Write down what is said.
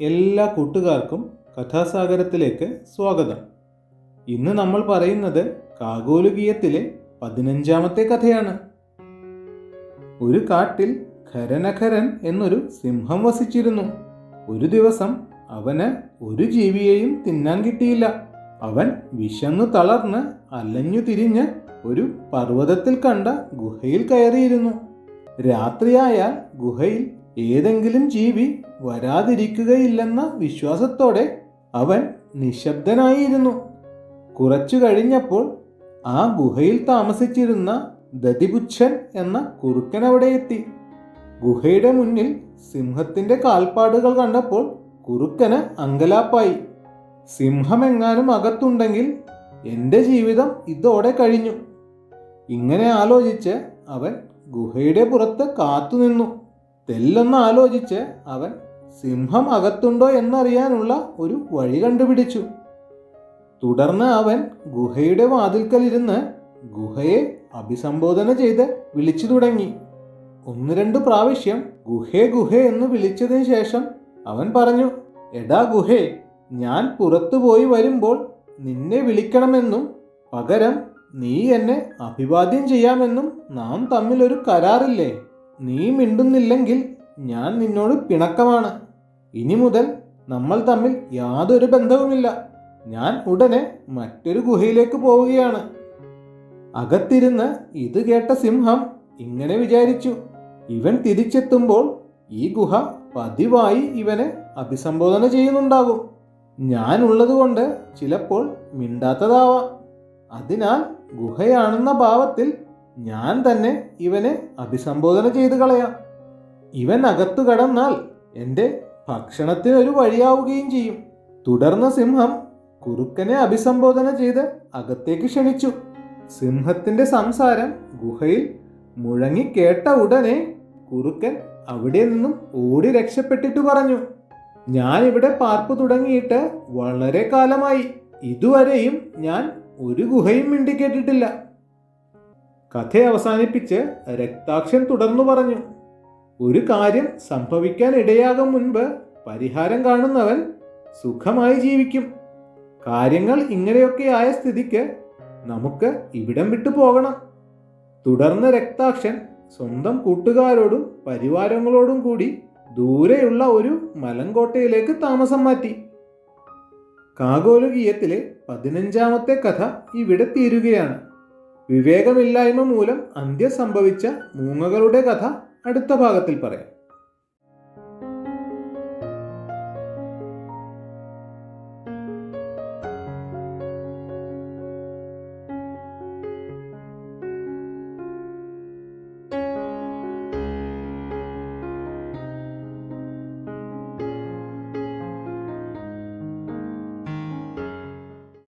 എല്ലാ കൂട്ടുകാർക്കും കഥാസാഗരത്തിലേക്ക് സ്വാഗതം. ഇന്ന് നമ്മൾ പറയുന്നത് കാകോലുകീയത്തിലെ 15ാമത്തെ കഥയാണ്. ഒരു കാട്ടിൽ ഖരനഖരൻ എന്നൊരു സിംഹം വസിച്ചിരുന്നു. ഒരു ദിവസം അവന് ഒരു ജീവിയെയും തിന്നാൻ കിട്ടിയില്ല. അവൻ വിശന്നു തളർന്ന് അലഞ്ഞു തിരിഞ്ഞ് ഒരു പർവ്വതത്തിൽ കണ്ട ഗുഹയിൽ കയറിയിരുന്നു. രാത്രിയായാൽ ഗുഹയിൽ ഏതെങ്കിലും ജീവി വരാതിരിക്കുകയില്ലെന്ന വിശ്വാസത്തോടെ അവൻ നിശബ്ദനായിരുന്നു. കുറച്ചു കഴിഞ്ഞപ്പോൾ ആ ഗുഹയിൽ താമസിച്ചിരുന്ന ദതിപുച്ഛൻ എന്ന കുറുക്കൻ അവിടെ എത്തി. ഗുഹയുടെ മുന്നിൽ സിംഹത്തിന്റെ കാൽപ്പാടുകൾ കണ്ടപ്പോൾ കുറുക്കന് അങ്കലാപ്പായി. സിംഹമെങ്ങാനും അകത്തുണ്ടെങ്കിൽ എൻ്റെ ജീവിതം ഇതോടെ കഴിഞ്ഞു. ഇങ്ങനെ ആലോചിച്ച് അവൻ ഗുഹയുടെ പുറത്ത് കാത്തുനിന്നു. തെല്ലൊന്ന് ആലോചിച്ച് അവൻ സിംഹം അകത്തുണ്ടോ എന്നറിയാനുള്ള ഒരു വഴി കണ്ടുപിടിച്ചു. തുടർന്ന് അവൻ ഗുഹയുടെ വാതിൽക്കലിരുന്ന് ഗുഹയെ അഭിസംബോധന ചെയ്ത് വിളിച്ചു തുടങ്ങി. 1-2 പ്രാവശ്യം ഗുഹേ ഗുഹേ എന്ന് വിളിച്ചതിന് ശേഷം അവൻ പറഞ്ഞു, എടാ ഗുഹേ, ഞാൻ പുറത്തുപോയി വരുമ്പോൾ നിന്നെ വിളിക്കണമെന്നും പകരം നീ എന്നെ അഭിവാദ്യം ചെയ്യാമെന്നും നാം തമ്മിലൊരു കരാറില്ലേ? നീ മിണ്ടുന്നില്ലെങ്കിൽ ഞാൻ നിന്നോട് പിണക്കമാണ്. ഇനി മുതൽ നമ്മൾ തമ്മിൽ യാതൊരു ബന്ധവുമില്ല. ഞാൻ ഉടനെ മറ്റൊരു ഗുഹയിലേക്ക് പോവുകയാണ്. അകത്തിരുന്ന് ഇത് കേട്ട സിംഹം ഇങ്ങനെ വിചാരിച്ചു, ഇവൻ തിരിച്ചെത്തുമ്പോൾ ഈ ഗുഹ പതിവായി ഇവനെ അഭിസംബോധന ചെയ്യുന്നുണ്ടാകും. ഞാൻ ഉള്ളതുകൊണ്ട് ചിലപ്പോൾ മിണ്ടാത്തതാവാം. അതിനാൽ ഗുഹയാണെന്ന ഭാവത്തിൽ ഞാൻ തന്നെ ഇവനെ അഭിസംബോധന ചെയ്തു കളയാം. ഇവൻ അകത്തു കടന്നാൽ എൻ്റെ ഭക്ഷണത്തിനൊരു വഴിയാവുകയും ചെയ്യും. തുടർന്ന് സിംഹം കുറുക്കനെ അഭിസംബോധന ചെയ്ത് അകത്തേക്ക് ക്ഷണിച്ചു. സിംഹത്തിന്റെ സംസാരം ഗുഹയിൽ മുഴങ്ങി കേട്ട ഉടനെ കുറുക്കൻ അവിടെ നിന്നും ഓടി രക്ഷപ്പെട്ടിട്ട് പറഞ്ഞു, ഞാനിവിടെ പാർപ്പ് തുടങ്ങിയിട്ട് വളരെ കാലമായി. ഇതുവരെയും ഞാൻ ഒരു ഗുഹയും മിണ്ടിക്കേട്ടിട്ടില്ല. കഥ അവസാനിപ്പിച്ച് രക്താക്ഷൻ തുടർന്നു പറഞ്ഞു, ഒരു കാര്യം സംഭവിക്കാൻ ഇടയാകും മുൻപ് പരിഹാരം കാണുന്നവൻ സുഖമായി ജീവിക്കും. കാര്യങ്ങൾ ഇങ്ങനെയൊക്കെ ആയ സ്ഥിതിക്ക് നമുക്ക് ഇവിടം വിട്ടു പോകണം. തുടർന്ന് രക്താക്ഷൻ സ്വന്തം കൂട്ടുകാരോടും പരിവാരങ്ങളോടും കൂടി ദൂരെയുള്ള ഒരു മലങ്കോട്ടയിലേക്ക് താമസം മാറ്റി. കാകോലുകീയത്തിലെ 15ാമത്തെ കഥ ഇവിടെ തീരുകയാണ്. വിവേകമില്ലായ്മ മൂലം അന്ത്യം സംഭവിച്ച മൂങ്ങകളുടെ കഥ അടുത്ത ഭാഗത്തിൽ പറയാം.